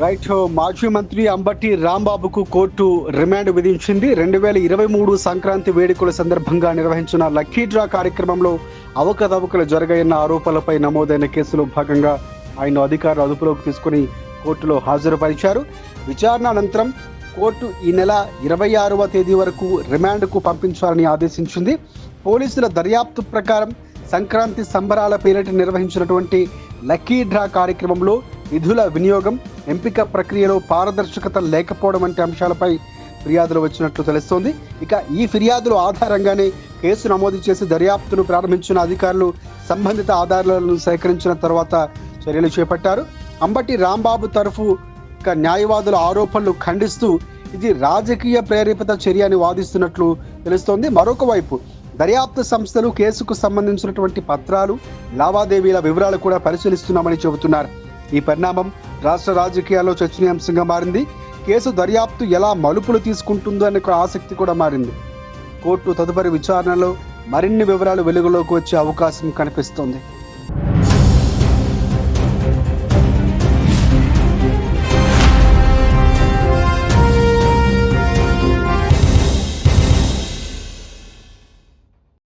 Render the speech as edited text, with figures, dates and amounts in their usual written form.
Right. మాజీ మంత్రి Ambati రాంబాబుకు court remand విధించింది. 2023 సంక్రాంతి వేడుకల సందర్భంగా నిర్వహించిన లక్కీ డ్రా కార్యక్రమంలో అవకతవకలు జరిగాయన్న ఆరోపణలపై నమోదైన కేసులో భాగంగా ఆయన అధికారులు అదుపులోకి తీసుకుని కోర్టులో హాజరుపరిచారు. విచారణ అనంతరం కోర్టు ఈ నెల 26వ తేదీ వరకు రిమాండ్కు పంపించాలని ఆదేశించింది. పోలీసుల దర్యాప్తు ప్రకారం సంక్రాంతి సంబరాల పేరిట నిర్వహించినటువంటి లక్కీ డ్రా కార్యక్రమంలో నిధుల వినియోగం, ఎంపిక ప్రక్రియలో పారదర్శకత లేకపోవడం వంటి అంశాలపై ఫిర్యాదులు వచ్చినట్లు తెలుస్తోంది. ఇక ఈ ఫిర్యాదుల ఆధారంగానే కేసు నమోదు చేసి దర్యాప్తును ప్రారంభించిన అధికారులు సంబంధిత ఆధారాలను సేకరించిన తర్వాత చర్యలు చేపట్టారు. అంబటి రాంబాబు తరఫు న్యాయవాదుల ఆరోపణలు ఖండిస్తూ ఇది రాజకీయ ప్రేరేపిత చర్య అని వాదిస్తున్నట్లు తెలుస్తోంది. మరొక వైపు దర్యాప్తు సంస్థలు కేసుకు సంబంధించినటువంటి పత్రాలు, లావాదేవీల వివరాలు కూడా పరిశీలిస్తున్నామని చెబుతున్నారు. ఈ పరిణామం రాష్ట్ర రాజకీయాల్లో చర్చనీయాంశంగా మారింది. కేసు దర్యాప్తు ఎలా మలుపులు తీసుకుంటుందో అనే ఆసక్తి కూడా మారింది. కోర్టు తదుపరి విచారణలో మరిన్ని వివరాలు వెలుగులోకి వచ్చే అవకాశం కనిపిస్తోంది.